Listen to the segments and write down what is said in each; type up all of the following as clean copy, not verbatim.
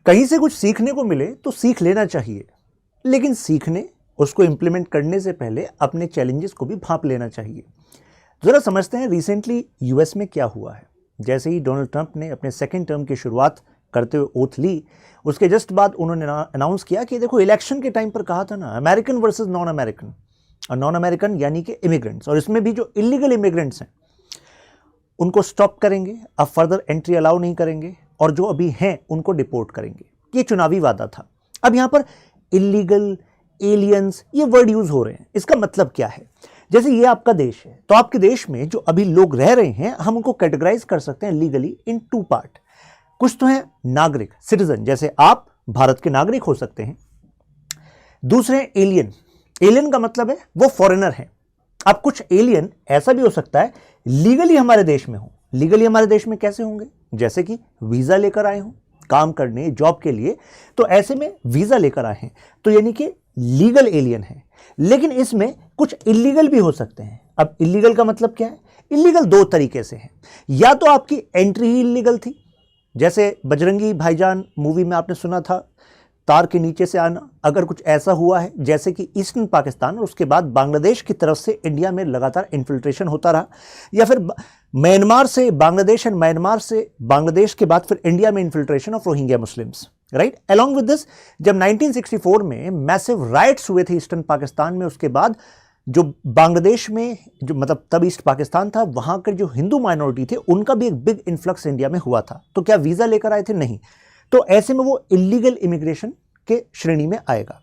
कहीं से कुछ सीखने को मिले तो सीख लेना चाहिए, लेकिन सीखने, उसको इंप्लीमेंट करने से पहले अपने चैलेंजेस को भी भांप लेना चाहिए। जरा समझते हैं रिसेंटली यूएस में क्या हुआ है। जैसे ही डोनाल्ड ट्रंप ने अपने सेकेंड टर्म की शुरुआत करते हुए ओथ ली, उसके जस्ट बाद उन्होंने अनाउंस किया कि देखो, इलेक्शन के टाइम पर कहा था ना, अमेरिकन वर्सेस नॉन अमेरिकन, और नॉन अमेरिकन यानी कि इमिग्रेंट्स, और इसमें भी जो इलीगल इमिग्रेंट्स हैं उनको स्टॉप करेंगे, अब फर्दर एंट्री अलाउ नहीं करेंगे, और जो अभी हैं उनको डिपोर्ट करेंगे। ये चुनावी वादा था। अब यहां पर इलीगल, एलियंस, ये वर्ड यूज हो रहे हैं। इसका मतलब क्या है? जैसे ये आपका देश है, तो आपके देश में जो अभी लोग रह रहे हैं, हम उनको कैटेगराइज कर सकते हैं लीगली इन टू पार्ट। कुछ तो हैं नागरिक, सिटीजन, जैसे आप भारत के नागरिक हो सकते हैं। दूसरे एलियन। एलियन का मतलब है वो फॉरेनर है। अब कुछ एलियन ऐसा भी हो सकता है लीगली हमारे देश में हो। लीगली हमारे देश में कैसे होंगे? जैसे कि वीजा लेकर आए हों काम करने, जॉब के लिए, तो ऐसे में वीजा लेकर आए हैं, तो यानी कि लीगल एलियन है। लेकिन इसमें कुछ इलीगल भी हो सकते हैं। अब इलीगल का मतलब क्या है? इलीगल दो तरीके से है। या तो आपकी एंट्री ही इलीगल थी, जैसे बजरंगी भाईजान मूवी में आपने सुना था, तार के नीचे से आना। अगर कुछ ऐसा हुआ है जैसे कि ईस्टर्न पाकिस्तान और उसके बाद बांग्लादेश की तरफ से इंडिया में लगातार इन्फिल्ट्रेशन होता रहा, या फिर म्यांमार से बांग्लादेश एंड म्यांमार से बांग्लादेश के बाद फिर इंडिया में infiltration of Rohingya Muslims, right. Along with this, जब 1964 में मैसिव राइट्स हुए थे ईस्टर्न पाकिस्तान में, उसके बाद जो बांग्लादेश में, जो मतलब तब ईस्ट पाकिस्तान था, वहां के जो हिंदू माइनॉरिटी थे उनका भी एक बिग इन्फ्लक्स इंडिया में हुआ था। तो क्या वीजा लेकर आए थे? नहीं। तो ऐसे में वो इलीगल इमिग्रेशन के श्रेणी में आएगा।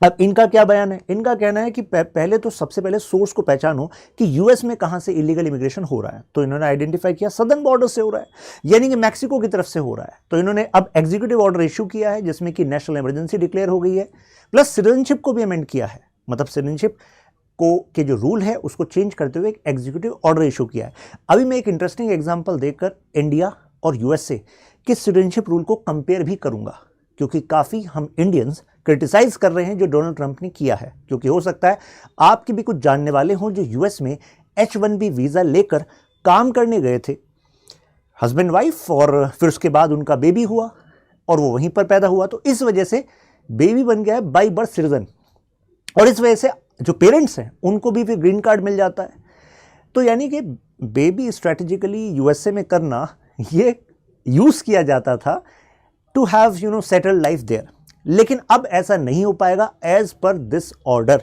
अब इनका क्या बयान है? इनका कहना है कि पहले तो सबसे पहले सोर्स को पहचानो कि यूएस में कहां से इलीगल इमिग्रेशन हो रहा है। तो इन्होंने आइडेंटिफाई किया सदर्न बॉर्डर से हो रहा है, यानी कि मैक्सिको की तरफ से हो रहा है। तो इन्होंने अब एग्जीक्यूटिव ऑर्डर इश्यू किया है जिसमें कि नेशनल इमरजेंसी डिक्लेयर हो गई है, प्लस सिटीजनशिप को भी अमेंड किया है। मतलब सिटीजनशिप को के जो रूल है उसको चेंज करते हुए एक एग्जीक्यूटिव ऑर्डर इशू किया है। अभी मैं एक इंटरेस्टिंग एग्जांपल देकर इंडिया और यूएसए के सिटीजनशिप रूल को कंपेयर भी करूंगा, क्योंकि काफी हम इंडियंस क्रिटिसाइज कर रहे हैं जो डोनाल्ड ट्रंप ने किया है। क्योंकि हो सकता है आपके भी कुछ जानने वाले हों जो यूएस में H1B वीजा लेकर काम करने गए थे, हस्बैंड वाइफ, और फिर उसके बाद उनका बेबी हुआ और वो वहीं पर पैदा हुआ, तो इस वजह से बेबी बन गया है बाई बर्थ सिटीजन, और इस वजह से जो पेरेंट्स हैं उनको भी फिर ग्रीन कार्ड मिल जाता है। तो यानी कि बेबी स्ट्रेटेजिकली यूएसए में करना, ये यूज किया जाता था to have settled life there. लेकिन अब ऐसा नहीं हो पाएगा एज पर दिस ऑर्डर।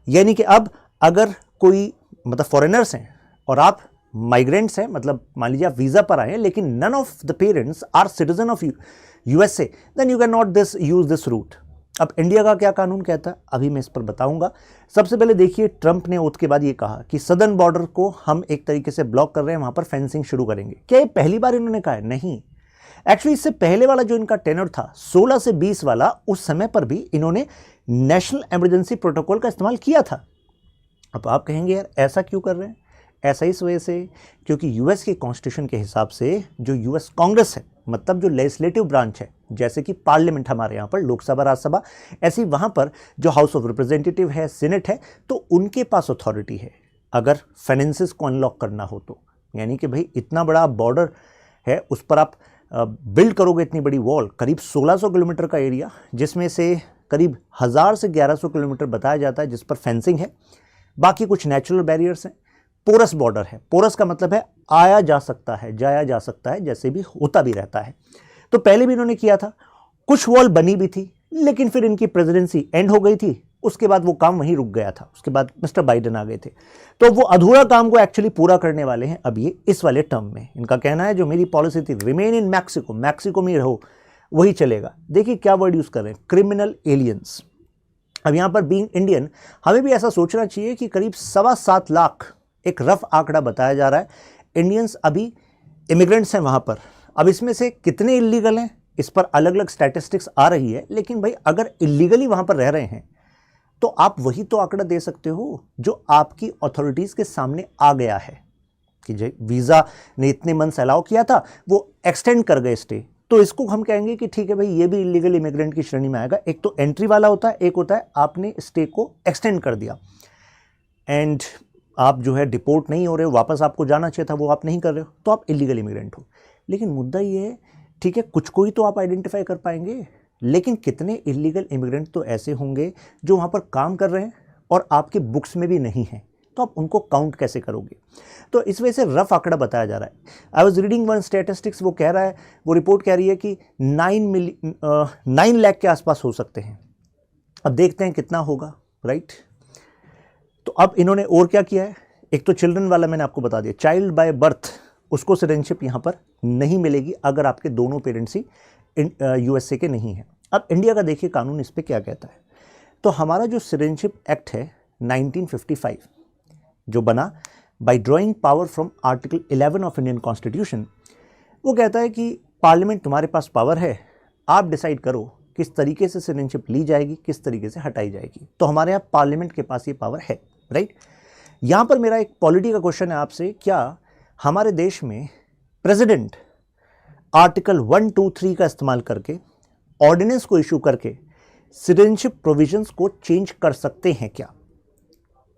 यानी कि अब अगर कोई मतलब फॉरेनर्स हैं और आप माइग्रेंट्स हैं, मतलब मान लीजिए आप वीजा पर आए हैं, लेकिन none of the parents are citizen of USA, then you can not use this route. अब इंडिया का क्या कानून कहता है, अभी मैं इस पर बताऊंगा। सबसे पहले देखिए, ट्रंप ने ओथ के बाद ये कहा कि सदर्न बॉर्डर को हम एक तरीके से ब्लॉक कर रहे हैं, वहां पर फेंसिंग शुरू करेंगे। क्या ये पहली बार इन्होंने कहा है? नहीं। एक्चुअली इससे पहले वाला जो इनका टेनर था 16 से 20 वाला, उस समय पर भी इन्होंने नेशनल इमरजेंसी प्रोटोकॉल का इस्तेमाल किया था। अब आप कहेंगे यार ऐसा क्यों कर रहे हैं? ऐसा इस वजह से क्योंकि यूएस के कॉन्स्टिट्यूशन के हिसाब से जो यूएस कांग्रेस है, मतलब जो लेजिस्लेटिव ब्रांच है, जैसे कि पार्लियामेंट हमारे यहाँ पर लोकसभा, राज्यसभा, ऐसी वहाँ पर जो हाउस ऑफ रिप्रेजेंटेटिव है, सीनेट है, तो उनके पास अथॉरिटी है अगर फाइनेंसेस को अनलॉक करना हो तो। यानी कि भाई इतना बड़ा बॉर्डर है, उस पर आप बिल्ड करोगे इतनी बड़ी वॉल, करीब 1600 किलोमीटर का एरिया, जिसमें से करीब 1000 से 1100 किलोमीटर बताया जाता है जिस पर फेंसिंग है, बाकी कुछ नेचुरल बैरियर्स हैं। पोरस बॉर्डर है। पोरस का मतलब है आया जा सकता है, जाया जा सकता है, जैसे भी होता भी रहता है। तो पहले भी इन्होंने किया था, कुछ वॉल बनी भी थी, लेकिन फिर इनकी प्रेसिडेंसी एंड हो गई थी, उसके बाद वो काम वहीं रुक गया था। उसके बाद मिस्टर बाइडेन आ गए थे, तो वो अधूरा काम को एक्चुअली पूरा करने वाले हैं अब ये इस वाले टर्म में। इनका कहना है जो मेरी पॉलिसी थी, रिमेन इन मैक्सिको, मैक्सिको में रहो, वही चलेगा। देखिए क्या वर्ड यूज कर रहे हैं, क्रिमिनल एलियंस। अब यहां पर बीइंग इंडियन हमें भी ऐसा सोचना चाहिए कि करीब 7.25 लाख एक रफ आंकड़ा बताया जा रहा है इंडियंस अभी इमिग्रेंट्स हैं वहां पर। अब इसमें से कितने इलीगल हैं, इस पर अलग अलग स्टैटिस्टिक्स आ रही है, लेकिन भाई अगर इलीगली वहां पर रह रहे हैं तो आप वही तो आंकड़ा दे सकते हो जो आपकी अथॉरिटीज के सामने आ गया है कि वीजा ने इतने मंथ्स अलाउ किया था, वो एक्सटेंड कर गए स्टे, तो इसको हम कहेंगे कि ठीक है भाई ये भी इलीगल इमिग्रेंट की श्रेणी में आएगा। एक तो एंट्री वाला होता है, एक होता है आपने स्टे को एक्सटेंड कर दिया एंड आप जो है डिपोर्ट नहीं हो रहे हो, वापस आपको जाना चाहिए था वो आप नहीं कर रहे हो, तो आप इलीगल इमिग्रेंट हो। लेकिन मुद्दा ये है ठीक है, कुछ को ही तो आप आइडेंटिफाई कर पाएंगे, लेकिन कितने इलीगल इमिग्रेंट तो ऐसे होंगे जो वहाँ पर काम कर रहे हैं और आपके बुक्स में भी नहीं हैं, तो आप उनको काउंट कैसे करोगे? तो इस वजह से रफ आंकड़ा बताया जा रहा है। I was reading one statistics, वो कह रहा है, वो रिपोर्ट कह रही है कि 9 लाख के आसपास हो सकते हैं। अब देखते हैं कितना होगा, राइट। तो अब इन्होंने और क्या किया है, एक तो चिल्ड्रन वाला मैंने आपको बता दिया, चाइल्ड बाय बर्थ उसको सिटीजनशिप यहाँ पर नहीं मिलेगी अगर आपके दोनों पेरेंट्स ही यूएसए के नहीं हैं। अब इंडिया का देखिए कानून इस पर क्या कहता है। तो हमारा जो सिटीजनशिप एक्ट है 1955 जो बना bye drawing power from article 11 of Indian constitution, वो कहता है कि पार्लियामेंट तुम्हारे पास पावर है, आप डिसाइड करो किस तरीके से सिटीजनशिप ली जाएगी, किस तरीके से हटाई जाएगी। तो हमारे यहाँ पार्लियामेंट के पास ये पावर है, राइट। यहाँ पर मेरा एक पॉलिटी का क्वेश्चन है आपसे, क्या हमारे देश में प्रेसिडेंट आर्टिकल 1, 2, 3 का इस्तेमाल करके ऑर्डिनेंस को इशू करके सिटीजनशिप प्रोविजंस को चेंज कर सकते हैं क्या?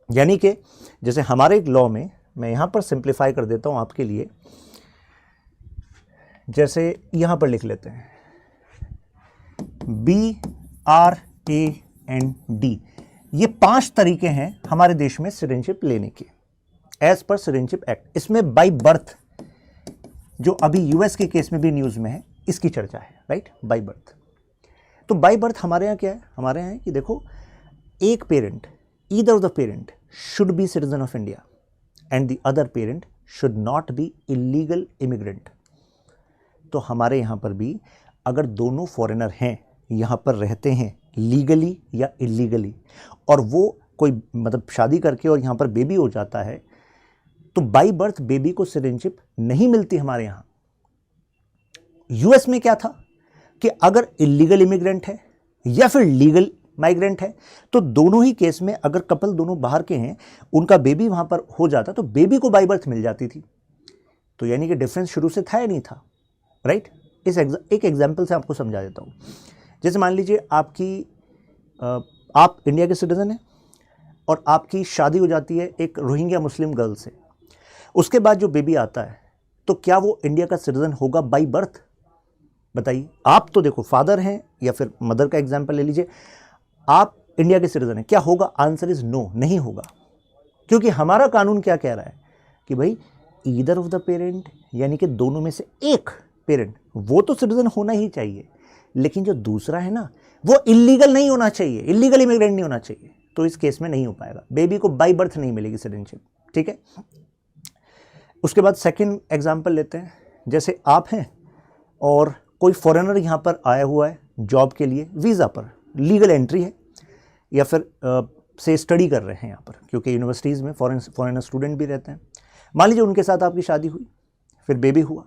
यानी कि जैसे हमारे एक लॉ में, मैं यहाँ पर सिंप्लीफाई कर देता हूँ आपके लिए, जैसे यहाँ पर लिख लेते हैं BRAND, ये 5 तरीके हैं हमारे देश में सिटीजनशिप लेने के एज पर सिटीजनशिप एक्ट। इसमें बाय बर्थ जो अभी यूएस के केस में भी न्यूज़ में है, इसकी चर्चा है, राइट। बाय बर्थ, तो बाय बर्थ हमारे यहाँ क्या है, हमारे यहाँ है कि देखो एक parent, either of the parent should be citizen of India and the other parent should not be illegal immigrant. तो हमारे यहाँ पर भी अगर दोनों फॉरेनर हैं, यहाँ पर रहते हैं लीगली या इलीगली, और वो कोई मतलब शादी करके और यहाँ पर बेबी हो जाता है, तो बाय बर्थ बेबी को सिटीजनशिप नहीं मिलती हमारे यहाँ। यूएस में क्या था कि अगर इलीगल इमिग्रेंट है या फिर लीगल माइग्रेंट है, तो दोनों ही केस में अगर कपल दोनों बाहर के हैं, उनका बेबी वहां पर हो जाता तो बेबी को बाय बर्थ मिल जाती थी। तो यानी कि डिफरेंस शुरू से था या नहीं था, राइट। एक एग्जाम्पल से आपको समझा देता हूँ। जैसे मान लीजिए आप इंडिया के सिटीजन हैं और आपकी शादी हो जाती है एक रोहिंग्या मुस्लिम गर्ल से, उसके बाद जो बेबी आता है, तो क्या वो इंडिया का सिटीजन होगा बाय बर्थ? बताइए। आप तो देखो फादर हैं या फिर मदर का एग्जांपल ले लीजिए, आप इंडिया के सिटीजन हैं, क्या होगा? आंसर इज नो, नहीं होगा। क्योंकि हमारा कानून क्या कह रहा है कि भाई ईदर ऑफ द पेरेंट, यानी कि दोनों में से एक पेरेंट वो तो सिटीजन होना ही चाहिए, लेकिन जो दूसरा है ना वो इलीगल नहीं होना चाहिए, इलीगल इमिग्रेंट नहीं होना चाहिए। तो इस केस में नहीं हो पाएगा, बेबी को बाय बर्थ नहीं मिलेगी सिटीजनशिप, ठीक है। उसके बाद सेकंड एग्जांपल लेते हैं। जैसे आप हैं और कोई फॉरेनर यहाँ पर आया हुआ है जॉब के लिए, वीज़ा पर, लीगल एंट्री है, या फिर से स्टडी कर रहे हैं यहाँ पर, क्योंकि यूनिवर्सिटीज़ में फॉरेनर स्टूडेंट भी रहते हैं। मान लीजिए उनके साथ आपकी शादी हुई, फिर बेबी हुआ,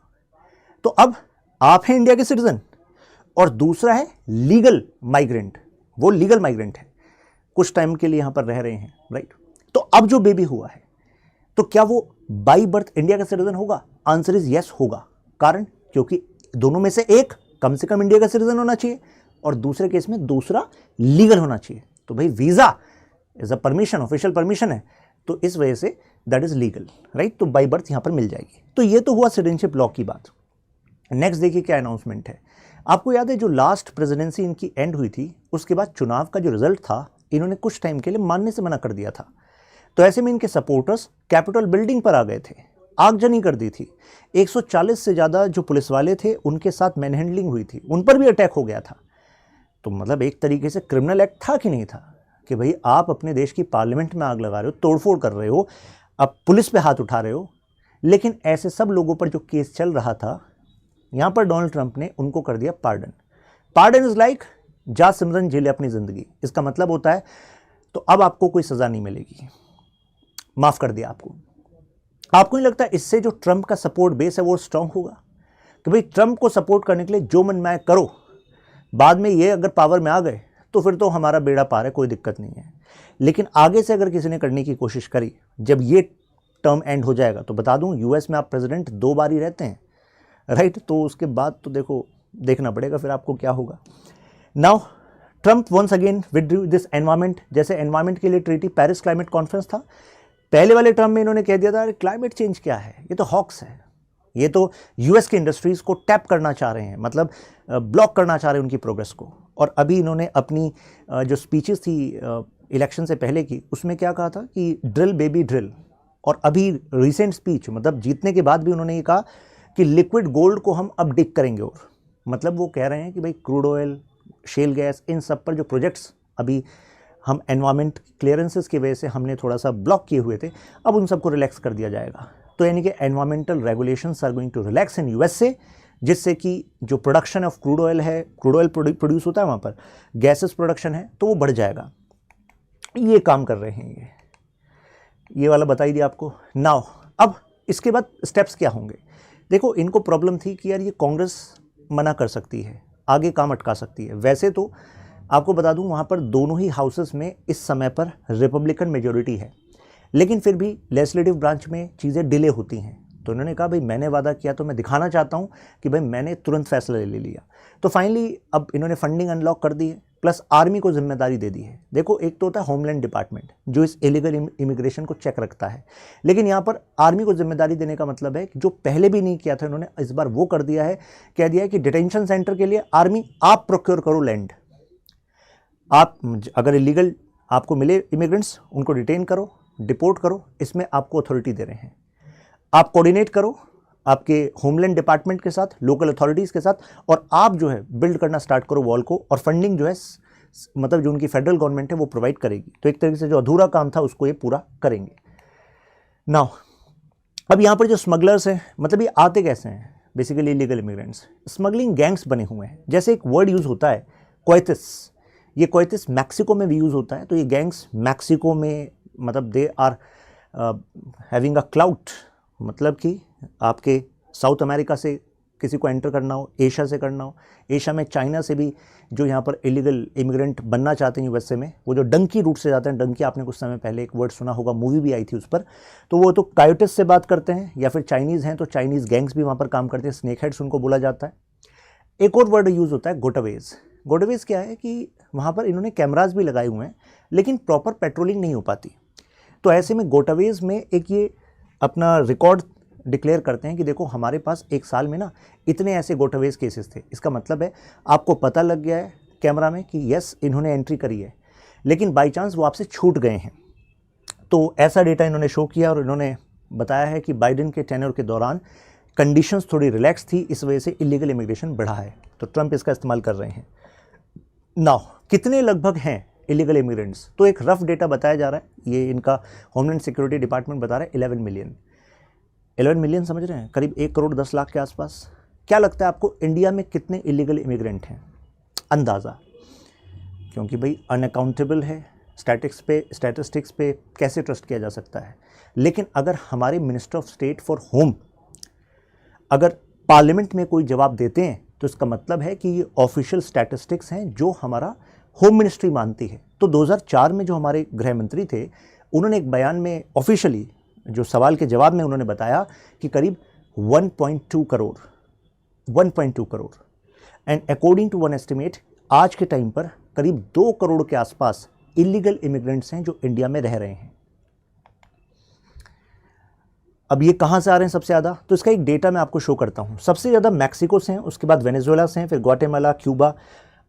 तो अब आप हैं इंडिया के सिटीजन और दूसरा है लीगल माइग्रेंट, वो लीगल माइग्रेंट है, कुछ टाइम के लिए यहाँ पर रह रहे हैं, राइट। तो अब जो बेबी हुआ है, तो क्या वो बाय बर्थ इंडिया का सिटीजन होगा? आंसर इज यस, होगा। कारण क्योंकि दोनों में से एक कम से कम इंडिया का सिटीजन होना चाहिए और दूसरे केस में दूसरा लीगल होना चाहिए। तो भाई visa is a permission, official permission है, तो इस वजह say that is legal, right. तो बाय बर्थ यहाँ पर मिल जाएगी। तो ये तो हुआ सिटीजनशिप लॉ की बात। नेक्स्ट देखिए क्या अनाउंसमेंट है। आपको याद है जो लास्ट प्रेसिडेंसी इनकी एंड हुई थी, उसके बाद चुनाव का जो रिजल्ट था, इन्होंने कुछ टाइम के लिए मानने से मना कर दिया था। तो ऐसे में इनके सपोर्टर्स कैपिटल बिल्डिंग पर आ गए थे, आगजनी कर दी थी। 140 से ज़्यादा जो पुलिस वाले थे उनके साथ मैनहैंडलिंग हुई थी, उन पर भी अटैक हो गया था। तो मतलब एक तरीके से क्रिमिनल एक्ट था कि नहीं था, कि भाई आप अपने देश की पार्लियामेंट में आग लगा रहे हो, तोड़फोड़ कर रहे हो, अब पुलिस पे हाथ उठा रहे हो। लेकिन ऐसे सब लोगों पर जो केस चल रहा था, यहाँ पर डोनाल्ड ट्रंप ने उनको कर दिया पार्डन। पार्डन इज लाइक जा सिमरन जी ले अपनी ज़िंदगी। इसका मतलब होता है तो अब आपको कोई सज़ा नहीं मिलेगी, माफ़ कर दिया आपको। आपको नहीं लगता इससे जो ट्रंप का सपोर्ट बेस है वो स्ट्रांग होगा कि भाई ट्रंप को सपोर्ट करने के लिए जो मन में करो, बाद में ये अगर पावर में आ गए तो फिर तो हमारा बेड़ा पार है, कोई दिक्कत नहीं है। लेकिन आगे से अगर किसी ने करने की कोशिश करी, जब ये टर्म एंड हो जाएगा, तो बता दूं यूएस में आप प्रेसिडेंट 2 बार ही रहते हैं, राइट। तो उसके बाद तो देखो देखना पड़ेगा फिर आपको क्या होगा। Now Trump once again withdrew this environment. जैसे एनवायरमेंट के लिए ट्रीटी पेरिस क्लाइमेट कॉन्फ्रेंस था, पहले वाले टर्म में इन्होंने कह दिया था अरे क्लाइमेट चेंज क्या है, ये तो हॉक्स है, ये तो यूएस की इंडस्ट्रीज़ को टैप करना चाह रहे हैं, मतलब ब्लॉक करना चाह रहे हैं उनकी प्रोग्रेस को। और अभी इन्होंने अपनी जो स्पीचेस थी इलेक्शन से पहले की, उसमें क्या कहा था कि ड्रिल बेबी ड्रिल। और अभी रिसेंट स्पीच, मतलब जीतने के बाद भी उन्होंने ये कहा कि लिक्विड गोल्ड को हम अब डिग करेंगे। और मतलब वो कह रहे हैं कि भाई क्रूड ऑयल, शेल गैस, इन सब पर जो प्रोजेक्ट्स अभी हम एनवायरमेंट क्लियरेंसेस की वजह से हमने थोड़ा सा ब्लॉक किए हुए थे, अब उन सबको रिलैक्स कर दिया जाएगा। तो यानी कि environmental regulations are going to relax in US से, जिससे कि जो प्रोडक्शन ऑफ क्रूड ऑयल है, क्रूड ऑयल प्रोड्यूस होता है वहाँ पर, गैसेस प्रोडक्शन है, तो वो बढ़ जाएगा। ये काम कर रहे हैं। ये वाला बता ही दिया आपको। नाउ अब इसके बाद स्टेप्स क्या होंगे। देखो, इनको प्रॉब्लम थी कि यार ये कांग्रेस मना कर सकती है, आगे काम अटका सकती है। वैसे तो आपको बता दूं वहाँ पर दोनों ही हाउसेस में इस समय पर रिपब्लिकन मेजोरिटी है, लेकिन फिर भी लेजिस्लेटिव ब्रांच में चीज़ें डिले होती हैं। तो उन्होंने कहा भाई मैंने वादा किया तो मैं दिखाना चाहता हूँ कि भाई मैंने तुरंत फैसला ले लिया। तो फाइनली अब इन्होंने फंडिंग अनलॉक कर दी है, प्लस आर्मी को जिम्मेदारी दे दी है। देखो, एक तो होता है होमलैंड डिपार्टमेंट जो इस इलीगल इमिग्रेशन को चेक रखता है, लेकिन यहाँ पर आर्मी को जिम्मेदारी देने का मतलब है कि जो पहले भी नहीं किया था इन्होंने, इस बार वो कर दिया है। कह दिया है कि डिटेंशन सेंटर के लिए आर्मी आप प्रोक्योर करो लैंड। आप अगर इलीगल आपको मिले इमिग्रेंट्स, उनको डिटेन करो, डिपोर्ट करो, इसमें आपको अथॉरिटी दे रहे हैं। आप कोऑर्डिनेट करो आपके होमलैंड डिपार्टमेंट के साथ, लोकल अथॉरिटीज़ के साथ, और आप जो है बिल्ड करना स्टार्ट करो वॉल को। और फंडिंग जो है मतलब जो उनकी फेडरल गवर्नमेंट है वो प्रोवाइड करेगी। तो एक तरीके से जो अधूरा काम था उसको ये पूरा करेंगे। नाउ अब यहाँ पर जो स्मगलर्स हैं, मतलब ये आते कैसे हैं, basically illegal immigrants, smuggling gangs बने हुए हैं। जैसे एक वर्ड यूज़ होता है कोएटिस, ये कोएटिस मैक्सिको में भी यूज़ होता है। तो ये गैंग्स मैक्सिको में, मतलब they are having a clout, मतलब कि आपके साउथ अमेरिका से किसी को एंटर करना हो, एशिया से करना हो, एशिया में चाइना से भी जो यहाँ पर इलीगल इमिग्रेंट बनना चाहते हैं यूएसए में, वो जो डंकी रूट से जाते हैं, डंकी आपने कुछ समय पहले एक वर्ड सुना होगा, मूवी भी आई थी उस पर, तो वो तो कायोटिस से बात करते हैं, या फिर चाइनीज़ हैं तो चाइनीज़ गैंग्स भी वहाँ पर काम करते हैं, स्नेक हेड्स उनको बोला जाता है। एक और वर्ड यूज़ होता है गोटावेज। गोटावेज क्या है कि वहाँ पर इन्होंने कैमराज भी लगाए हुए हैं, लेकिन प्रॉपर पेट्रोलिंग नहीं हो पाती। तो ऐसे में गोटावेज में एक ये अपना रिकॉर्ड डिक्लेयर करते हैं कि देखो हमारे पास एक साल में ना इतने ऐसे गोटावेज केसेस थे। इसका मतलब है आपको पता लग गया है कैमरा में कि यस इन्होंने एंट्री करी है, लेकिन बाय चांस वो आपसे छूट गए हैं। तो ऐसा डेटा इन्होंने शो किया और इन्होंने बताया है कि बाइडेन के टेन्योर के दौरान कंडीशंस थोड़ी रिलैक्स थी, इस वजह से इलीगल इमिग्रेशन बढ़ा है। तो ट्रंप इसका इस्तेमाल कर रहे हैं। नाउ कितने लगभग हैं इलीगल इमिग्रेंट्स, तो एक रफ डेटा बताया जा रहा है, ये इनका होमलैंड सिक्योरिटी डिपार्टमेंट बता रहा है 11 मिलियन। 11 मिलियन समझ रहे हैं, करीब 1 करोड़ 10 लाख के आसपास। क्या लगता है आपको इंडिया में कितने इलीगल इमिग्रेंट हैं, अंदाज़ा? क्योंकि भाई अनअकाउंटेबल है, स्टैटिस्टिक्स पे कैसे ट्रस्ट किया जा सकता है। लेकिन अगर हमारे minister of state for home अगर पार्लियामेंट में कोई जवाब देते हैं, तो इसका मतलब है कि ये ऑफिशियल स्टैटिस्टिक्स हैं जो हमारा होम मिनिस्ट्री मानती है। तो 2004 में जो हमारे गृह मंत्री थे, उन्होंने एक बयान में ऑफिशियली जो सवाल के जवाब में उन्होंने बताया कि करीब 1.2 crore and according to one estimate आज के टाइम पर करीब 2 करोड़ के आसपास इलीगल इमिग्रेंट्स हैं जो इंडिया में रह रहे हैं। अब ये कहाँ से आ रहे हैं सबसे ज़्यादा, तो इसका एक डेटा मैं आपको शो करता हूँ। सबसे ज़्यादा मैक्सिको से हैं, उसके बाद वेनेजुएला से हैं, फिर ग्वाटेमाला, क्यूबा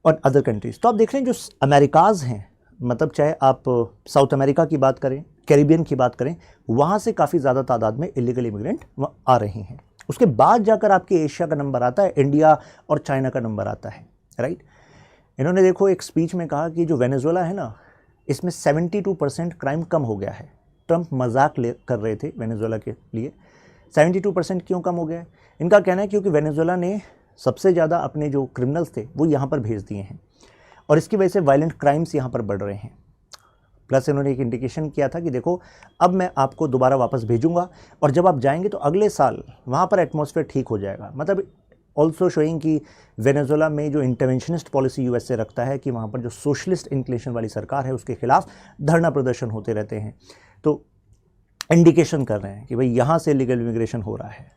और अदर कंट्रीज़। तो आप देख रहे हैं जो अमेरिकाज़ हैं, मतलब चाहे आप साउथ अमेरिका की बात करें, कैरिबियन की बात करें, वहाँ से काफ़ी ज़्यादा तादाद में इलीगल इमिग्रेंट आ रहे हैं। उसके बाद जाकर आपके एशिया का नंबर आता है, इंडिया और चाइना का नंबर आता है, राइट। इन्होंने देखो एक स्पीच में कहा कि जो वेनेजुएला है ना, इसमें 72% क्राइम कम हो गया है। ट्रंप मजाक कर रहे थे वेनेजुएला के लिए। 72% क्यों कम हो गया है? इनका कहना है क्योंकि वेनेजुएला ने सबसे ज़्यादा अपने जो क्रिमिनल्स थे वो यहाँ पर भेज दिए हैं, और इसकी वजह से वायलेंट क्राइम्स यहाँ पर बढ़ रहे हैं। प्लस इन्होंने एक इंडिकेशन किया था कि देखो अब मैं आपको दोबारा वापस भेजूंगा, और जब आप जाएंगे तो अगले साल वहाँ पर एटमॉस्फेयर ठीक हो जाएगा। मतलब ऑल्सो शोइंग कि वेनेजुएला में जो इंटरवेंशनिस्ट पॉलिसी यूएसए रखता है कि वहाँ पर जो सोशलिस्ट इंक्लिनेशन वाली सरकार है उसके खिलाफ धरना प्रदर्शन होते रहते हैं, तो इंडिकेशन कर रहे हैं कि भाई यहाँ से लीगल इमिग्रेशन हो रहा है।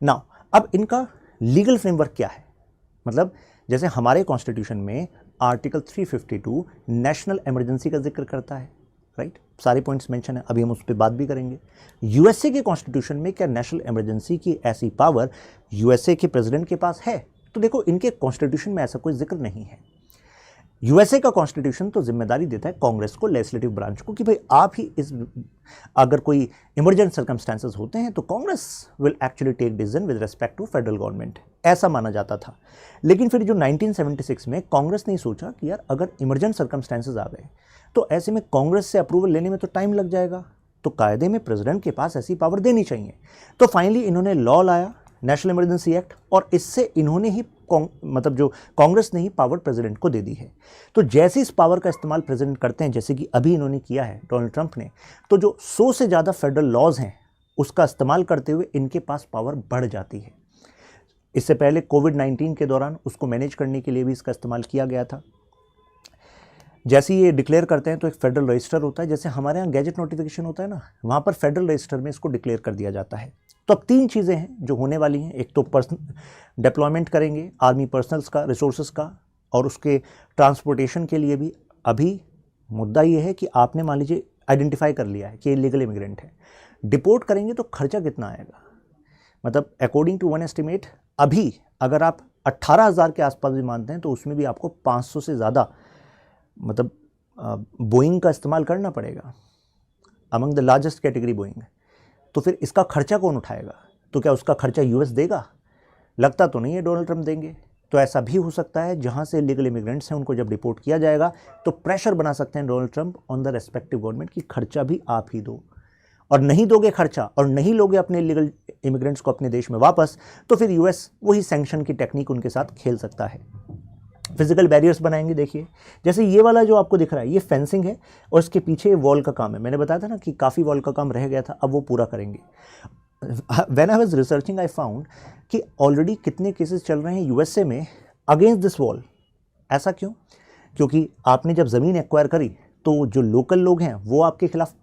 नाउ अब इनका लीगल फ्रेमवर्क क्या है, मतलब जैसे हमारे कॉन्स्टिट्यूशन में आर्टिकल 352 नेशनल इमरजेंसी का जिक्र करता है, राइट, सारे पॉइंट्स मेंशन है, अभी हम उस पर बात भी करेंगे। यूएसए के कॉन्स्टिट्यूशन में क्या नेशनल इमरजेंसी की ऐसी पावर यूएसए के प्रेसिडेंट के पास है? तो देखो, इनके कॉन्स्टिट्यूशन में ऐसा कोई जिक्र नहीं है। यूएसए का कॉन्स्टिट्यूशन तो जिम्मेदारी देता है कांग्रेस को, लेजिस्लेटिव ब्रांच को, कि भाई आप ही इस, अगर कोई इमरजेंट सर्कमस्टेंसेस होते हैं तो Congress will actually take decision with respect to federal government, ऐसा माना जाता था। लेकिन फिर जो 1976 में कांग्रेस ने सोचा कि यार अगर इमरजेंट सर्कमस्टेंसेस आ गए तो ऐसे में कांग्रेस से अप्रूवल लेने में तो टाइम लग जाएगा, तो कायदे में प्रेसिडेंट के पास ऐसी पावर देनी चाहिए। तो फाइनली इन्होंने लॉ लाया, नेशनल इमरजेंसी एक्ट, और इससे इन्होंने ही मतलब जो कांग्रेस ने ही पावर प्रेसिडेंट को दे दी है। तो जैसे इस पावर का इस्तेमाल प्रेसिडेंट करते हैं, जैसे कि अभी इन्होंने किया है डोनाल्ड ट्रंप ने, तो जो 100 से ज़्यादा फेडरल लॉज हैं उसका इस्तेमाल करते हुए इनके पास पावर बढ़ जाती है। इससे पहले कोविड-19 के दौरान उसको मैनेज करने के लिए भी इसका इस्तेमाल किया गया था। जैसे ये डिक्लेयर करते हैं तो एक फेडरल रजिस्टर होता है, जैसे हमारे यहाँ गैजेट नोटिफिकेशन होता है ना, वहाँ पर फेडरल रजिस्टर में इसको डिक्लेयर कर दिया जाता है। तो अब 3 चीज़ें हैं जो होने वाली हैं। एक तो डिप्लॉयमेंट करेंगे आर्मी पर्सनल्स का, रिसोर्सेज का, और उसके ट्रांसपोर्टेशन के लिए भी। अभी मुद्दा ये है कि आपने मान लीजिए आइडेंटिफाई कर लिया है कि इलीगल इमिग्रेंट है, डिपोर्ट करेंगे तो खर्चा कितना आएगा? मतलब अकॉर्डिंग टू वन एस्टिमेट, अभी अगर आप 18,000 के आसपास भी मानते हैं तो उसमें भी आपको 500 से ज़्यादा मतलब बोइंग का इस्तेमाल करना पड़ेगा, among the largest category Boeing. तो फिर इसका खर्चा कौन उठाएगा? तो क्या उसका खर्चा यूएस देगा? लगता तो नहीं है डोनाल्ड ट्रंप देंगे। तो ऐसा भी हो सकता है जहां से इलीगल इमिग्रेंट्स हैं उनको जब रिपोर्ट किया जाएगा तो प्रेशर बना सकते हैं Donald Trump on the respective government कि खर्चा भी आप ही दो, और नहीं दोगे खर्चा और नहीं लोगे अपने इलीगल इमिग्रेंट्स को अपने देश में वापस, तो फिर यूएस वही सैंक्शन की टेक्निक उनके साथ खेल सकता है। फिजिकल बैरियर्स बनाएंगे। देखिए जैसे ये वाला जो आपको दिख रहा है ये फेंसिंग है और इसके पीछे वॉल का काम है। मैंने बताया था ना कि काफ़ी वॉल का काम रह गया था, अब वो पूरा करेंगे। When I was researching I found कि ऑलरेडी कितने केसेस चल रहे हैं यूएसए में अगेंस्ट दिस वॉल। ऐसा क्यों? क्योंकि आपने जब ज़मीन एक्वायर करी तो जो लोकल लोग हैं वो आपके खिलाफ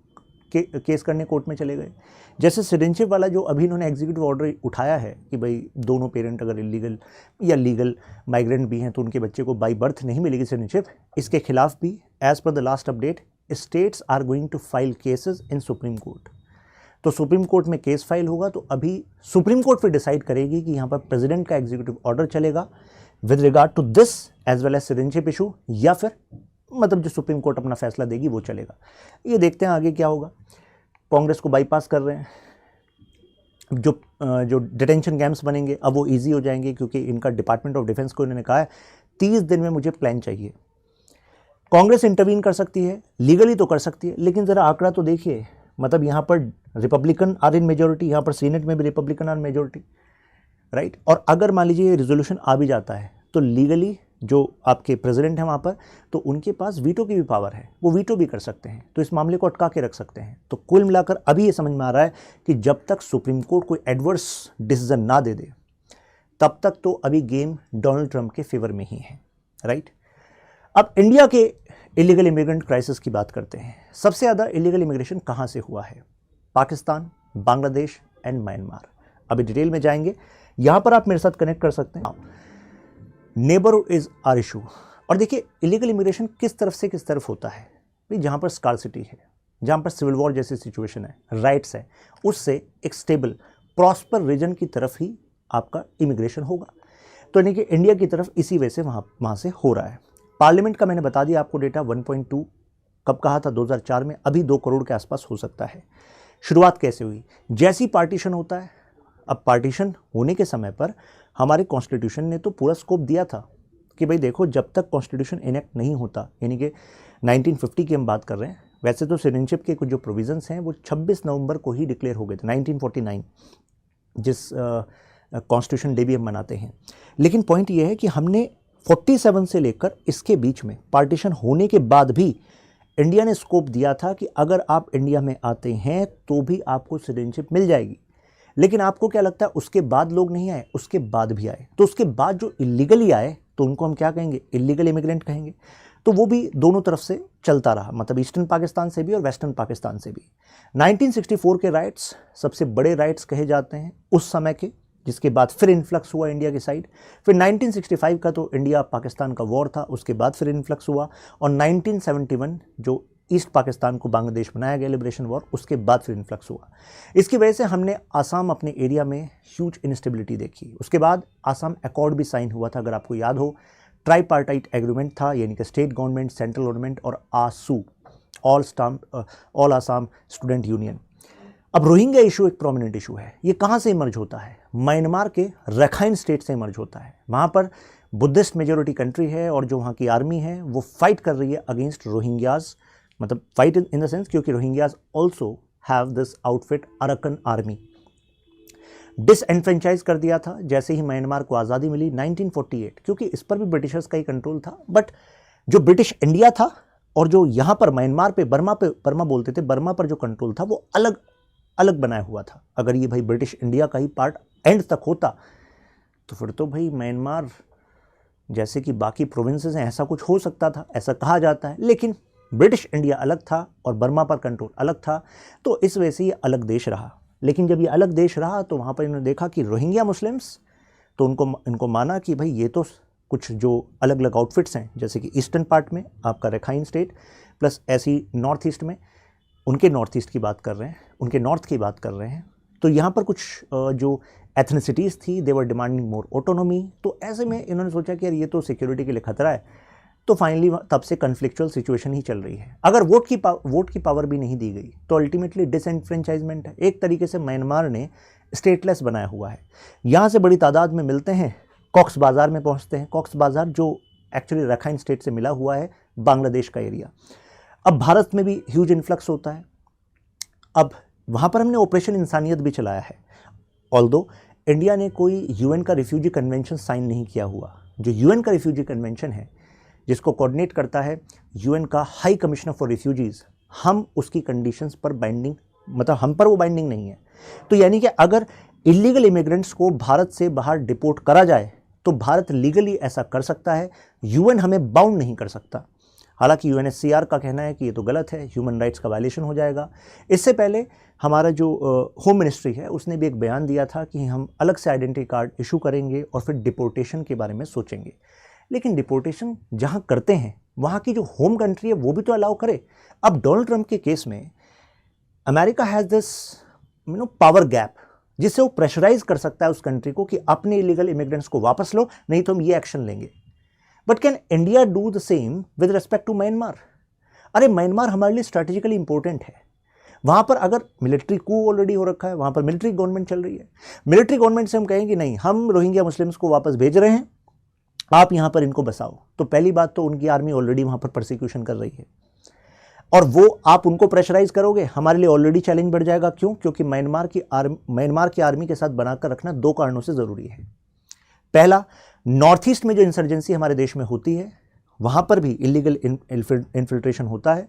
केस करने कोर्ट में चले गए। जैसे सिटीजनशिप वाला जो अभी इन्होंने एग्जीक्यूटिव ऑर्डर उठाया है कि भाई दोनों पेरेंट अगर इलीगल या लीगल माइग्रेंट भी हैं तो उनके बच्चे को बाई बर्थ नहीं मिलेगी सिटीजनशिप, इसके खिलाफ भी as per the last update states are going to file cases in supreme court. तो सुप्रीम कोर्ट में केस फाइल होगा तो अभी सुप्रीम कोर्ट फिर डिसाइड करेगी कि यहाँ पर प्रेसिडेंट का एग्जीक्यूटिव ऑर्डर चलेगा with regard to this as well as citizenship issue, या फिर मतलब जो सुप्रीम कोर्ट अपना फैसला देगी वो चलेगा। ये देखते हैं आगे क्या होगा। कांग्रेस को बाईपास कर रहे हैं, जो डिटेंशन कैंप्स बनेंगे अब वो इजी हो जाएंगे क्योंकि इनका डिपार्टमेंट ऑफ डिफेंस को इन्होंने कहा है 30 दिन में मुझे प्लान चाहिए। कांग्रेस इंटरवीन कर सकती है, लीगली तो कर सकती है, लेकिन ज़रा आंकड़ा तो देखिए, मतलब यहाँ पर रिपब्लिकन आर इन मेजोरिटी, यहाँ पर सीनेट में भी रिपब्लिकन आर मेजोरिटी, राइट। और अगर मान लीजिए रिजोल्यूशन आ भी जाता है तो लीगली जो आपके प्रेसिडेंट हैं वहाँ पर, तो उनके पास वीटो की भी पावर है, वो वीटो भी कर सकते हैं, तो इस मामले को अटका के रख सकते हैं। तो कुल मिलाकर अभी ये समझ में आ रहा है कि जब तक सुप्रीम कोर्ट कोई एडवर्स डिसीजन ना दे दे तब तक तो अभी गेम डोनाल्ड ट्रंप के फेवर में ही है, राइट। अब इंडिया के इलीगल इमिग्रेंट क्राइसिस की बात करते हैं। सबसे ज़्यादा इलीगल इमिग्रेशन कहाँ से हुआ है? Pakistan, Bangladesh and Myanmar. अभी डिटेल में जाएंगे, यहाँ पर आप मेरे साथ कनेक्ट कर सकते हैं। Neighbourhood is our issue. और देखिए इलीगल इमिग्रेशन किस तरफ से किस तरफ होता है भाई, जहाँ पर स्कार्सिटी है, जहाँ पर सिविल वॉर जैसी सिचुएशन है, राइट्स है, उससे एक स्टेबल प्रॉस्पर रीजन की तरफ ही आपका इमिग्रेशन होगा। तो यानी कि इंडिया की तरफ इसी वजह से वहाँ से हो रहा है। पार्लियामेंट का मैंने बता दिया आपको डेटा 1.2 कब कहा था, 2004 में, अभी 2 करोड़ के आसपास हो सकता है। शुरुआत कैसे हुई? जैसी पार्टीशन होता है, अब पार्टीशन होने के समय पर हमारे कॉन्स्टिट्यूशन ने तो पूरा स्कोप दिया था कि भाई देखो जब तक कॉन्स्टिट्यूशन इनेक्ट नहीं होता, यानी कि 1950 की हम बात कर रहे हैं, वैसे तो सिटीजनशिप के कुछ जो प्रोविजंस हैं वो 26 नवंबर को ही डिक्लेयर हो गए थे 1949, जिस कॉन्स्टिट्यूशन डे भी हम मनाते हैं। लेकिन पॉइंट ये है कि हमने 47 से लेकर इसके बीच में पार्टीशन होने के बाद भी इंडिया ने स्कोप दिया था कि अगर आप इंडिया में आते हैं तो भी आपको सिटीजनशिप मिल जाएगी। लेकिन आपको क्या लगता है उसके बाद लोग नहीं आए? उसके बाद भी आए। तो उसके बाद जो इलीगली आए तो उनको हम क्या कहेंगे? इलीगल इमिग्रेंट कहेंगे। तो वो भी दोनों तरफ से चलता रहा, मतलब ईस्टर्न पाकिस्तान से भी और वेस्टर्न पाकिस्तान से भी। 1964 के राइट्स सबसे बड़े राइट्स कहे जाते हैं उस समय के, जिसके बाद फिर इन्फ्लक्स हुआ इंडिया की साइड। फिर 1965 का तो इंडिया पाकिस्तान का वॉर था, उसके बाद फिर इन्फ्लक्स हुआ। और 1971 जो ईस्ट पाकिस्तान को बांग्लादेश बनाया गया लिबरेशन वॉर, उसके बाद फिर इन्फ्लक्स हुआ। इसकी वजह से हमने आसाम अपने एरिया में ह्यूज इंस्टेबिलिटी देखी। उसके बाद आसाम अकॉर्ड भी साइन हुआ था, अगर आपको याद हो, ट्राईपार्टाइट एग्रीमेंट था, यानी कि स्टेट गवर्नमेंट, सेंट्रल गवर्नमेंट और आसू, ऑल आसाम स्टूडेंट यूनियन। अब रोहिंग्या इशू एक प्रोमिनेंट इशू है। ये कहाँ से इमर्ज होता है? म्यांमार के रखाइन स्टेट से इमर्ज होता है। वहाँ पर बुद्धिस्ट मेजोरिटी कंट्री है और जो वहाँ की आर्मी है वो फाइट कर रही है अगेंस्ट रोहिंग्याज, मतलब फाइट इन द सेंस क्योंकि Rohingyas also have this outfit Arakan army. Disenfranchise कर दिया था जैसे ही म्यांमार को आज़ादी मिली 1948, क्योंकि इस पर भी ब्रिटिशर्स का ही कंट्रोल था। बट जो ब्रिटिश इंडिया था और जो यहाँ पर म्यांमार पे बर्मा बोलते थे, बर्मा पर जो कंट्रोल था वो अलग अलग बनाया हुआ था। अगर ये भाई ब्रिटिश इंडिया का ही पार्ट एंड तक होता तो फिर तो भाई म्यांमार जैसे कि बाकी प्रोविंसेस हैं ऐसा कुछ हो सकता था, ऐसा कहा जाता है। लेकिन ब्रिटिश इंडिया अलग था और बर्मा पर कंट्रोल अलग था, तो इस वजह से ये अलग देश रहा। लेकिन जब ये अलग देश रहा तो वहाँ पर इन्होंने देखा कि रोहिंग्या मुस्लिम्स, तो इनको माना कि भाई ये तो कुछ जो अलग अलग आउटफिट्स हैं, जैसे कि ईस्टर्न पार्ट में आपका रखाइन स्टेट प्लस ऐसी नॉर्थ ईस्ट में, उनके नॉर्थ ईस्ट की बात कर रहे हैं, उनके नॉर्थ की बात कर रहे हैं, तो यहाँ पर कुछ जो एथनिसिटीज़ थी दे वर डिमांडिंग मोर ऑटोनॉमी। तो ऐसे में इन्होंने सोचा कि यार ये तो सिक्योरिटी के लिए खतरा है, तो फाइनली तब से कन्फ्लिक्चुअल सिचुएशन ही चल रही है। अगर वोट की पावर भी नहीं दी गई तो अल्टीमेटली डिसएनफ्रेंचाइजमेंट है। एक तरीके से म्यांमार ने स्टेटलेस बनाया हुआ है। यहाँ से बड़ी तादाद में मिलते हैं, कॉक्स बाज़ार में पहुँचते हैं। कॉक्स बाज़ार जो एक्चुअली रखाइन स्टेट से मिला हुआ है, बांग्लादेश का एरिया। अब भारत में भी ह्यूज इन्फ्लक्स होता है। अब वहाँ पर हमने ऑपरेशन इंसानियत भी चलाया है, ऑल्दो इंडिया ने कोई यूएन का रिफ्यूजी कन्वेंशन साइन नहीं किया हुआ। जो यूएन का रिफ्यूजी कन्वेंशन है जिसको कोऑर्डिनेट करता है यूएन का हाई कमिश्नर फॉर रिफ्यूजीज़, हम उसकी कंडीशंस पर बाइंडिंग, मतलब हम पर वो बाइंडिंग नहीं है। तो यानी कि अगर इलीगल इमिग्रेंट्स को भारत से बाहर डिपोर्ट करा जाए तो भारत लीगली ऐसा कर सकता है, यूएन हमें बाउंड नहीं कर सकता। हालांकि यूएनएचसीआर का कहना है कि ये तो गलत है, ह्यूमन राइट्स का वायलेशन हो जाएगा। इससे पहले हमारा जो होम मिनिस्ट्री है उसने भी एक बयान दिया था कि हम अलग से आइडेंटिटी कार्ड इशू करेंगे और फिर डिपोर्टेशन के बारे में सोचेंगे। लेकिन डिपोर्टेशन जहाँ करते हैं वहाँ की जो होम कंट्री है वो भी तो अलाउ करे। अब डोनाल्ड ट्रंप के केस में America has this power gap, जिससे वो प्रेशराइज कर सकता है उस कंट्री को कि अपने इलीगल इमिग्रेंट्स को वापस लो, नहीं तो हम ये एक्शन लेंगे। But can India do the same with respect to Myanmar? अरे म्यांमार हमारे लिए स्ट्रैटेजिकली इंपॉर्टेंट है। वहाँ पर अगर मिलिट्री कू ऑलरेडी हो रखा है, वहाँ पर मिलिट्री गवर्नमेंट चल रही है, मिलिट्री गवर्नमेंट से हम कहेंगे नहीं, हम रोहिंग्या मुस्लिम्स को वापस भेज रहे हैं, आप यहाँ पर इनको बसाओ, तो पहली बात तो उनकी आर्मी ऑलरेडी वहाँ पर परसिक्यूशन कर रही है और वो आप उनको प्रेशराइज करोगे, हमारे लिए ऑलरेडी चैलेंज बढ़ जाएगा। क्यों? क्योंकि म्यांमार की आर्मी के साथ बनाकर रखना दो कारणों से ज़रूरी है। पहला, नॉर्थ ईस्ट में जो इंसर्जेंसी हमारे देश में होती है वहाँ पर भी इलीगल इन्फिल्ट्रेशन होता है।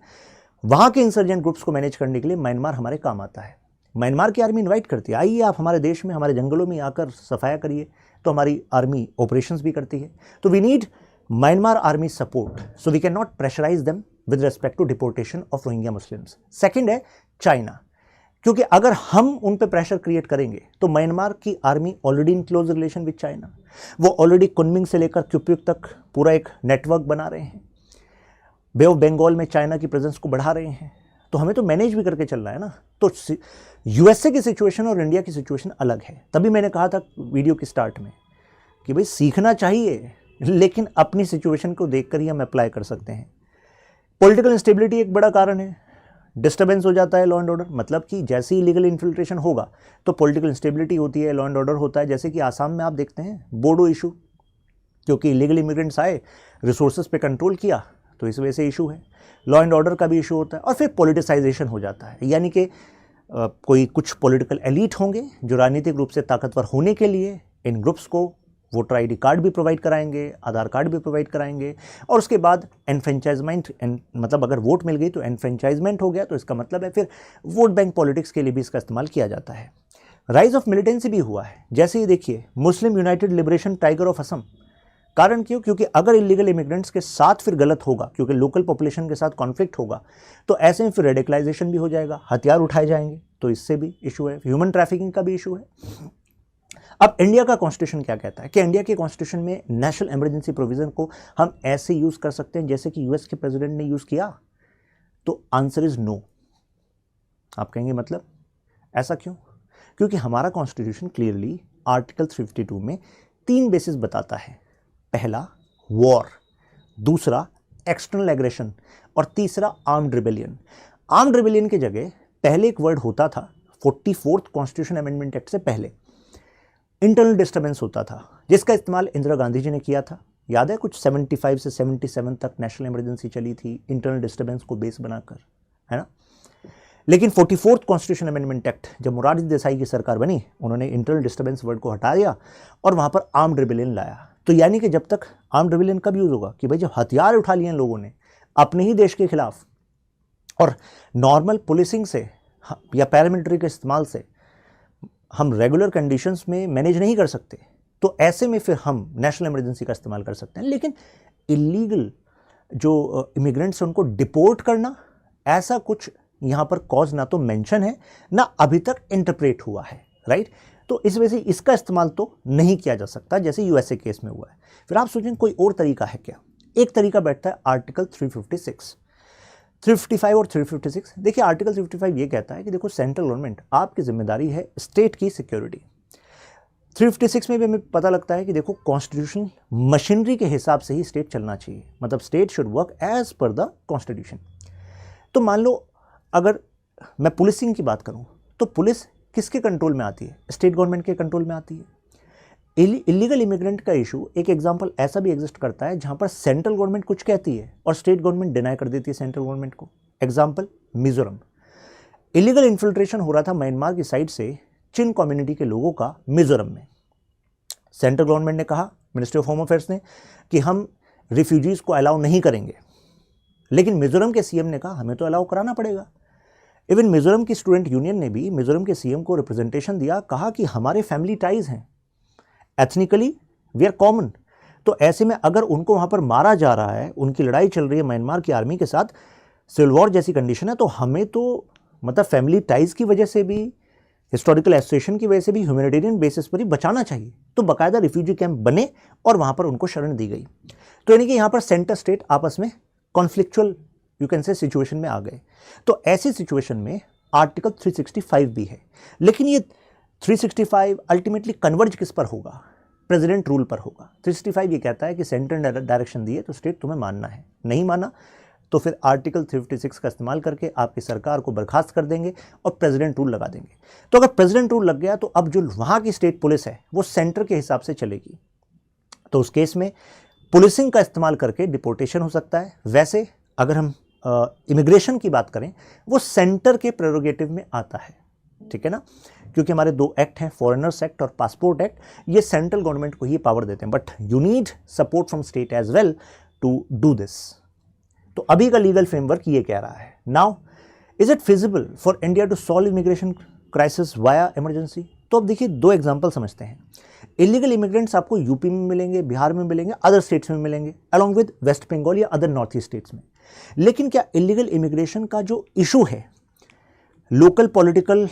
वहाँ के इंसर्जेंट ग्रुप्स को मैनेज करने के लिए म्यांमार हमारे काम आता है। म्यांमार की आर्मी इनवाइट करती है, आइए आप हमारे देश में, हमारे जंगलों में आकर सफाया करिए, तो हमारी आर्मी ऑपरेशंस भी करती है। तो we need Myanmar army support, so we can not pressurise them with respect to deportation of Rohingya Muslims. Second है चाइना, क्योंकि अगर हम उन पर प्रेशर क्रिएट करेंगे तो म्यांमार की army already in close relation with China, वो ऑलरेडी कुनमिंग से लेकर क्यूपिक तक पूरा एक नेटवर्क बना रहे हैं, बे ऑफ बंगाल में चाइना की प्रेजेंस को बढ़ा रहे हैं, तो हमें तो मैनेज भी करके चलना है ना। तो यूएसए की सिचुएशन और इंडिया की सिचुएशन अलग है। तभी मैंने कहा था वीडियो के स्टार्ट में कि भाई सीखना चाहिए, लेकिन अपनी सिचुएशन को देखकर ही हम अप्लाई कर सकते हैं। पॉलिटिकल इंस्टेबिलिटी एक बड़ा कारण है, डिस्टर्बेंस हो जाता है लॉ एंड ऑर्डर, मतलब कि जैसे ही लीगल इन्फिल्ट्रेशन होगा तो पॉलिटिकल इंस्टेबिलिटी होती है, लॉ एंड ऑर्डर होता है। जैसे कि आसाम में आप देखते हैं बोडो इशू, क्योंकि इलीगल इमिग्रेंट्स आए, रिसोर्सेज पे कंट्रोल किया, तो इस वजह से इशू है। लॉ एंड ऑर्डर का भी इशू होता है और फिर पॉलिटिसाइजेशन हो जाता है, यानी कि कोई कुछ पॉलिटिकल एलीट होंगे जो राजनीतिक रूप से ताकतवर होने के लिए इन ग्रुप्स को वोटर आईडी कार्ड भी प्रोवाइड कराएंगे, आधार कार्ड भी प्रोवाइड कराएंगे, और उसके बाद एनफ्रेंचाइजमेंट, मतलब अगर वोट मिल गई तो एनफ्रेंचाइजमेंट हो गया, तो इसका मतलब है फिर वोट बैंक पॉलिटिक्स के लिए भी इसका इस्तेमाल किया जाता है। राइज ऑफ मिलिटेंसी भी हुआ है, जैसे ही देखिए Muslim United liberation tiger of Assam. कारण क्यों? क्योंकि अगर इलीगल इमिग्रेंट्स के साथ फिर गलत होगा, क्योंकि लोकल पॉपुलेशन के साथ कॉन्फ्लिक्ट होगा, तो ऐसे में फिर रेडिकलाइजेशन भी हो जाएगा, हथियार उठाए जाएंगे, तो इससे भी इशू है। ह्यूमन ट्रैफिकिंग का भी इशू है। अब इंडिया का कॉन्स्टिट्यूशन क्या कहता है कि इंडिया के कॉन्स्टिट्यूशन में नेशनल इमरजेंसी प्रोविजन को हम ऐसे यूज़ कर सकते हैं जैसे कि यूएस के प्रेसिडेंट ने यूज़ किया, तो आंसर इज नो। आप कहेंगे मतलब ऐसा क्यों? क्योंकि हमारा कॉन्स्टिट्यूशन क्लियरली आर्टिकल 352 में 3 बेसिस बताता है। पहला वॉर, दूसरा एक्सटर्नल एग्रेशन और तीसरा आर्म्ड रिबेलियन। आर्म्ड रिबेलियन की जगह पहले एक वर्ड होता था 44th कॉन्स्टिट्यूशन अमेंडमेंट एक्ट से पहले, इंटरनल डिस्टर्बेंस होता था, जिसका इस्तेमाल इंदिरा गांधी जी ने किया था। याद है, कुछ 75 से 77 तक नेशनल इमरजेंसी चली थी इंटरनल डिस्टर्बेंस को बेस बनाकर, है ना। लेकिन 44th कॉन्स्टिट्यूशन अमेंडमेंट एक्ट जब मोरारजी देसाई की सरकार बनी, उन्होंने इंटरनल डिस्टर्बेंस वर्ड को हटा दिया और वहां पर आर्म्ड रिबेलियन लाया। तो यानी कि जब तक आर्म्ड रिबेलियन कब यूज होगा कि भाई जब हथियार उठा लिए लोगों ने अपने ही देश के खिलाफ और नॉर्मल पुलिसिंग से या पैरामिलिट्री के इस्तेमाल से हम रेगुलर कंडीशंस में मैनेज नहीं कर सकते, तो ऐसे में फिर हम नेशनल इमरजेंसी का इस्तेमाल कर सकते हैं। लेकिन इलीगल जो इमिग्रेंट्स हैं उनको डिपोर्ट करना, ऐसा कुछ यहाँ पर कॉज ना तो मेंशन है ना अभी तक इंटरप्रेट हुआ है, राइट। तो इस वजह से इसका इस्तेमाल तो नहीं किया जा सकता जैसे यूएसए केस में हुआ है। फिर आप सोचें कोई और तरीका है क्या? एक तरीका बैठता है आर्टिकल 356, 355 और 356। देखिए आर्टिकल 355 ये कहता है कि देखो सेंट्रल गवर्नमेंट आपकी जिम्मेदारी है स्टेट की सिक्योरिटी। 356 में भी हमें पता लगता है कि देखो कॉन्स्टिट्यूशनल मशीनरी के हिसाब से ही स्टेट चलना चाहिए, मतलब state should work as per the constitution. तो मान लो अगर मैं पुलिसिंग की बात करूं तो पुलिस किसके कंट्रोल में आती है? स्टेट गवर्नमेंट के कंट्रोल में आती है। इलीगल इमिग्रेंट का इशू एक एग्जांपल ऐसा भी एग्जिस्ट करता है जहां पर सेंट्रल गवर्नमेंट कुछ कहती है और स्टेट गवर्नमेंट डिनाई कर देती है सेंट्रल गवर्नमेंट को। एग्जांपल मिजोरम, इलीगल इन्फिल्ट्रेशन हो रहा था म्यांमार की साइड से चिन कम्युनिटी के लोगों का मिजोरम में। सेंट्रल गवर्नमेंट ने कहा, मिनिस्ट्री ऑफ होम अफेयर्स ने, कि हम रिफ्यूजीज को अलाउ नहीं करेंगे, लेकिन मिजोरम के सीएम ने कहा हमें तो अलाउ कराना पड़ेगा। इवन मिजोरम की स्टूडेंट यूनियन ने भी मिजोरम के सीएम को रिप्रेजेंटेशन दिया, कहा कि हमारे फैमिली टाइज हैं, एथनिकली वी आर कॉमन। तो ऐसे में अगर उनको वहां पर मारा जा रहा है, उनकी लड़ाई चल रही है म्यांमार की आर्मी के साथ, सिविल वॉर जैसी कंडीशन है, तो हमें तो मतलब फैमिली टाइज की वजह से भी, हिस्टोरिकल एसोसिएशन की वजह से भी, ह्यूमैनिटेरियन बेसिस पर ही बचाना चाहिए। तो बाकायदा रिफ्यूजी कैंप बने और वहां पर उनको शरण दी गई। तो यानी कि यहाँ पर सेंटर स्टेट आपस में कॉन्फ्लिक्चुअल यू कैन से सिचुएशन में आ गए। तो ऐसी सिचुएशन में आर्टिकल 365 भी है, लेकिन ये 365 अल्टीमेटली कन्वर्ज किस पर होगा? प्रेसिडेंट रूल पर होगा। 365 ये कहता है कि सेंटर ने डायरेक्शन दिए तो स्टेट तुम्हें मानना है, नहीं माना तो फिर आर्टिकल 356 का इस्तेमाल करके आपकी सरकार को बर्खास्त कर देंगे और प्रेसिडेंट रूल लगा देंगे। तो अगर प्रेसिडेंट रूल लग गया तो अब जो वहाँ की स्टेट पुलिस है वो सेंटर के हिसाब से चलेगी, तो उस केस में पुलिसिंग का इस्तेमाल करके डिपोर्टेशन हो सकता है। वैसे अगर हम इमिग्रेशन की बात करें, वो सेंटर के प्रेरोगेटिव में आता है, ठीक है ना, क्योंकि हमारे 2 एक्ट हैं, फॉरेनर्स एक्ट और पासपोर्ट एक्ट, ये सेंट्रल गवर्नमेंट को ही पावर देते हैं, but you need support from state as well to do this. तो अभी का लीगल फ्रेमवर्क ये कह रहा है, now is it feasible for India to solve immigration crisis via emergency? तो अब देखिए 2 एग्जाम्पल समझते हैं। इलीगल इमिग्रेंट्स आपको यूपी में मिलेंगे, बिहार में मिलेंगे, अदर स्टेट्स में मिलेंगे, अलॉन्ग विद वेस्ट बंगाल या अदर नॉर्थ ईस्ट स्टेट्स में। लेकिन क्या इलीगल इमिग्रेशन का जो इशू है लोकल पॉलिटिकल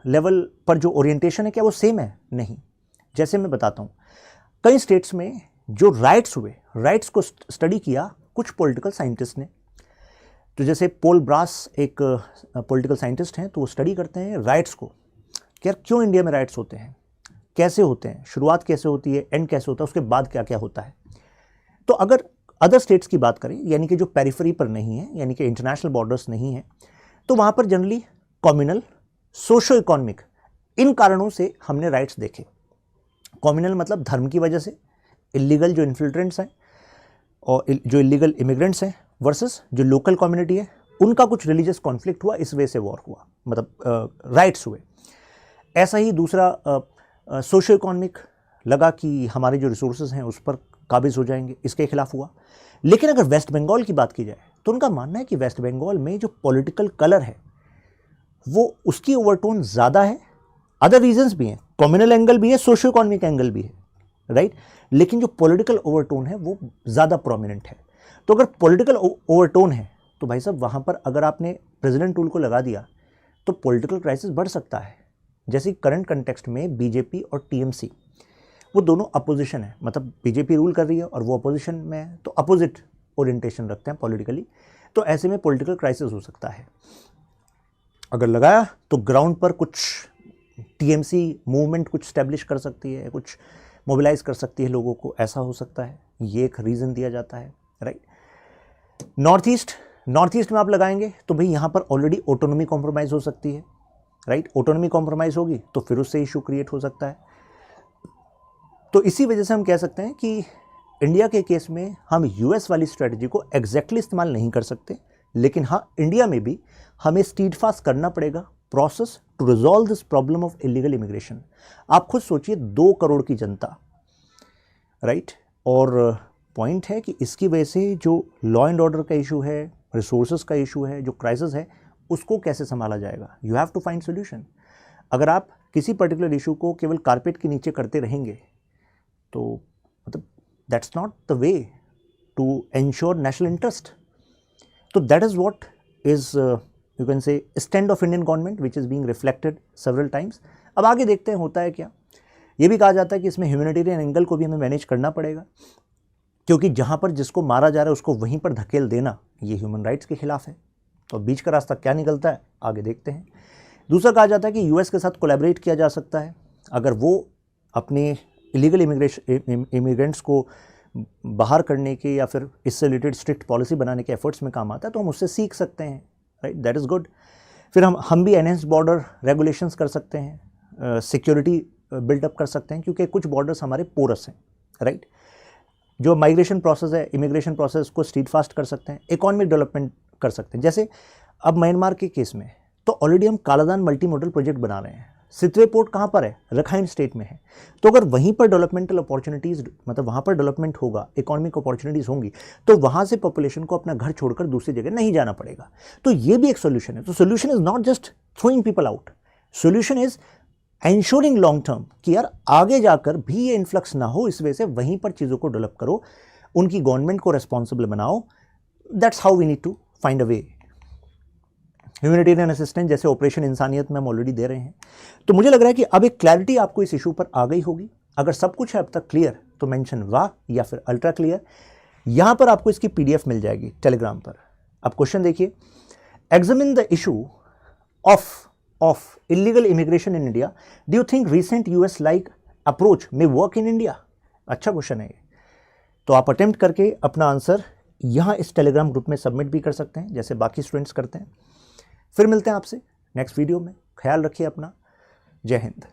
लेवल पर जो ओरिएंटेशन है, क्या वो सेम है? नहीं। जैसे मैं बताता हूँ, कई स्टेट्स में जो राइट्स हुए, राइट्स को स्टडी किया कुछ पॉलिटिकल साइंटिस्ट ने। तो जैसे पोल ब्रास एक पॉलिटिकल साइंटिस्ट हैं, तो वो स्टडी करते हैं राइट्स को, कि यार क्यों इंडिया में राइट्स होते हैं, कैसे होते हैं, शुरुआत कैसे होती है, एंड कैसे होता है, उसके बाद क्या क्या होता है। तो अगर अदर स्टेट्स की बात करें, यानी कि जो पेरिफेरी पर नहीं है, यानी कि इंटरनेशनल बॉर्डर्स नहीं है, तो वहाँ पर जनरली कम्युनल, सोशो इकोनॉमिक, इन कारणों से हमने राइट्स देखे। कम्युनल मतलब धर्म की वजह से, इलीगल जो इन्फिल्ट्रेंट्स हैं और जो इलीगल इमिग्रेंट्स हैं वर्सेस जो लोकल कम्युनिटी है, उनका कुछ रिलीजियस कॉन्फ्लिक्ट हुआ, इस वजह से वॉर हुआ, मतलब राइट्स हुए। ऐसा ही दूसरा सोशो इकोनॉमिक, लगा कि हमारे जो रिसोर्सेज हैं उस पर काबिज हो जाएंगे, इसके खिलाफ हुआ। लेकिन अगर वेस्ट बंगाल की बात की जाए तो उनका मानना है कि वेस्ट बंगाल में जो पॉलिटिकल कलर है वो उसकी ओवरटोन ज़्यादा है, अदर रीजंस भी हैं, कम्युनल एंगल भी है, सोशो इकोनॉमिक एंगल भी है, राइट, लेकिन जो पॉलिटिकल ओवरटोन है वो ज़्यादा प्रोमिनेंट है। तो अगर पॉलिटिकल ओवरटोन है तो भाई साहब वहाँ पर अगर आपने प्रेसिडेंट रूल को लगा दिया तो पॉलिटिकल क्राइसिस बढ़ सकता है। जैसे करंट कंटेक्स्ट में बीजेपी और टीएमसी वो दोनों अपोजिशन है, मतलब बीजेपी रूल कर रही है और वो अपोजिशन में है, तो अपोजिट ओरिएंटेशन रखते हैं पॉलिटिकली। तो ऐसे में पॉलिटिकल क्राइसिस हो सकता है। अगर लगाया तो ग्राउंड पर कुछ टीएमसी मूवमेंट कुछ स्टैब्लिश कर सकती है, कुछ मोबिलाइज कर सकती है लोगों को, ऐसा हो सकता है। ये एक रीज़न दिया जाता है, राइट। नॉर्थ ईस्ट में आप लगाएंगे तो भाई यहाँ पर ऑलरेडी ऑटोनॉमी कॉम्प्रोमाइज़ हो सकती है, राइट। ऑटोनॉमी कॉम्प्रोमाइज़ होगी तो फिर उससे इशू क्रिएट हो सकता है। तो इसी वजह से हम कह सकते हैं कि इंडिया के केस में हम यूएस वाली स्ट्रेटजी को एग्जैक्टली इस्तेमाल नहीं कर सकते, लेकिन हाँ, इंडिया में भी हमें स्टीडफास्ट करना पड़ेगा process to resolve this problem of illegal immigration. आप खुद सोचिए, 2 करोड़ की जनता, राइट। और पॉइंट है कि इसकी वजह से जो लॉ एंड ऑर्डर का इशू है, रिसोर्सेज का इशू है, जो क्राइसिस है, उसको कैसे संभाला जाएगा। You have to find solution. अगर आप किसी पर्टिकुलर इशू को केवल कारपेट के नीचे करते रहेंगे तो मतलब that's not the way to ensure national interest. तो that is what is you can say stand of Indian government which is being reflected several times. अब आगे देखते हैं होता है क्या। ये भी कहा जाता है कि इसमें ह्यूमैनिटेरियन एंगल को भी हमें मैनेज करना पड़ेगा, क्योंकि जहाँ पर जिसको मारा जा रहा है उसको वहीं पर धकेल देना ये ह्यूमन राइट्स के खिलाफ है। तो बीच का रास्ता क्या निकलता है, आगे देखते हैं। दूसरा कहा जाता है कि यूएस के साथ कोलैबोरेट किया जा सकता है। अगर वो अपने इलीगल इमिग्रेंट्स को बाहर करने के या फिर इससे रिलेटेड स्ट्रिक्ट पॉलिसी बनाने के एफर्ट्स में काम आता है तो हम उससे सीख सकते हैं, राइट। That is good. फिर हम भी एनहेंस्ड बॉर्डर रेगुलेशंस कर सकते हैं, सिक्योरिटी बिल्डअप कर सकते हैं, क्योंकि कुछ बॉर्डर्स हमारे पोरस हैं, राइट। जो माइग्रेशन प्रोसेस है, इमिग्रेशन प्रोसेस को स्ट्रीट फास्ट कर सकते हैं, इकोनॉमिक डेवलपमेंट कर सकते हैं। जैसे अब म्यांमार के केस में तो ऑलरेडी हम कालादान मल्टी मॉडल प्रोजेक्ट बना रहे हैं। सितवे पोर्ट कहाँ पर है, रखाइन स्टेट में है। तो अगर वहीं पर डेवलपमेंटल अपॉर्चुनिटीज़, मतलब वहाँ पर डेवलपमेंट होगा, इकोनॉमिक अपॉर्चुनिटीज़ होंगी, तो वहाँ से पॉपुलेशन को अपना घर छोड़कर दूसरी जगह नहीं जाना पड़ेगा। तो ये भी एक सोल्यूशन है। तो solution is not just throwing people out, solution is ensuring long term कि यार आगे जाकर भी ये इन्फ्लक्स ना हो। इस वजह से वहीं पर चीज़ों को डेवलप करो, उनकी गवर्नमेंट को रेस्पॉन्सिबल बनाओ। That's how we need to find a way. Humanitarian assistance जैसे ऑपरेशन इंसानियत में हम ऑलरेडी दे रहे हैं। तो मुझे लग रहा है कि अब एक क्लैरिटी आपको इस इशू पर आ गई होगी। अगर सब कुछ है अब तक क्लियर तो मेंशन वाह या फिर अल्ट्रा क्लियर। यहाँ पर आपको इसकी PDF मिल जाएगी टेलीग्राम पर। अब क्वेश्चन देखिए, examine the issue of illegal immigration in India, do you think recent US like approach में वर्क इन इंडिया। अच्छा क्वेश्चन है ये। तो आप अटेम्प्ट करके अपना आंसर यहाँ इस टेलीग्राम ग्रुप में सबमिट भी कर सकते हैं, जैसे बाकी स्टूडेंट्स करते हैं। फिर मिलते हैं आपसे नेक्स्ट वीडियो में। ख्याल रखिए अपना। जय हिंद।